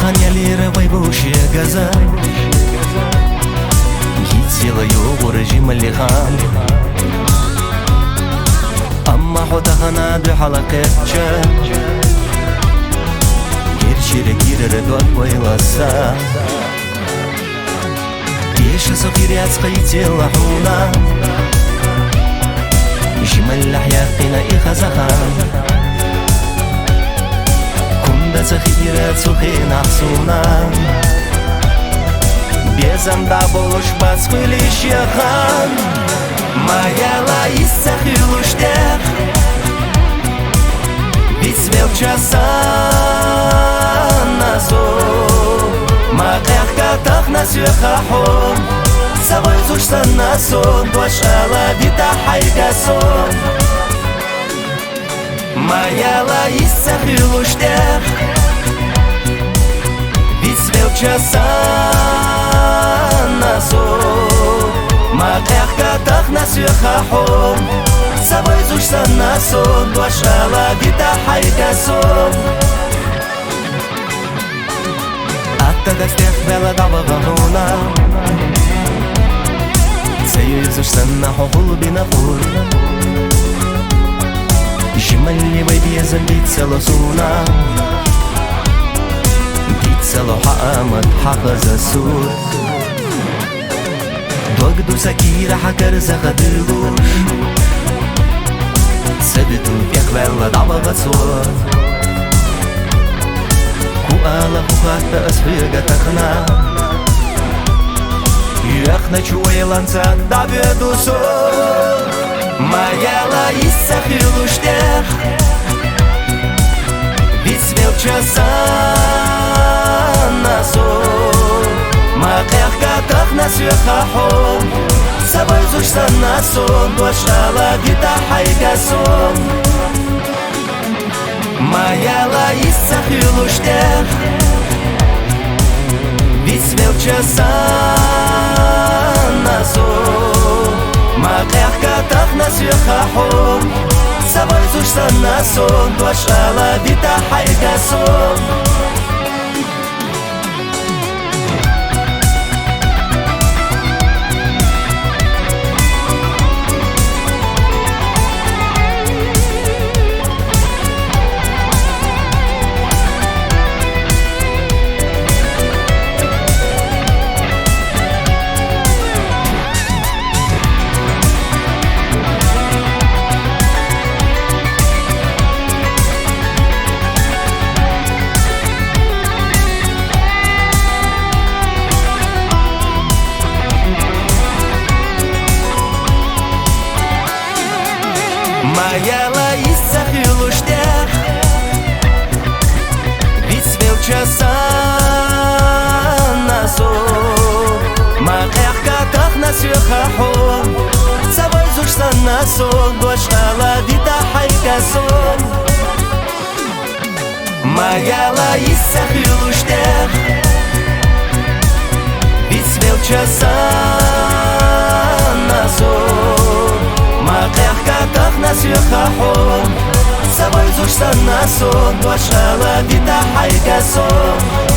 Хан ялировой бушья газа Гитсила его режим лихан Амма худахана духалакетча Гирчире гире дуат бойласа Тише сохирят скайтила хуна جمل حياتنا إخزخان كندا سخيرات سخينا حصونا بيزم دابولوش باسخوليش يا خان ما يلا يسخيلوش دخ بيتسميل часан насо ما قيحكا تخنس يخاحون Sabay zushsan na son Dwashala vita hayga son Mayala issahiluşter Vitsvel часан на son Maqyaqka taqna suyxahom Sabay zushsan na son Dwashala vita hayga son Atta dastech vela davagahuna Союзушсан хохол бинахур Жималли вайбезен битсало суна Битсало хаамат хахаза сур Догду сакира хакар захадыгуш Сабиту яхвелла давага сур Куала хухата асфига тахна Яхна чуэланца даведусо Маяла иссахилуштех Бисвел часан насо Мaqyaqka taqna suyxahom Sabay zushsan nason Dwashala vita hayga son Mаяла iссахилуштех Бисвел часан насо Maqyaqka taqna suyxahom Sabay zushsan nason Dwashala vita hayga son Mayala iссахилуштех Бисвел часан насо Maqyaqka taqna suyxahom Sabay zushsan nason Dwashala vita hayga son Mayala iссахилуштех Бисвел часан насо Maqyaqka taqna suyxahom Sabay zushsan nason Dwashala vita hayga son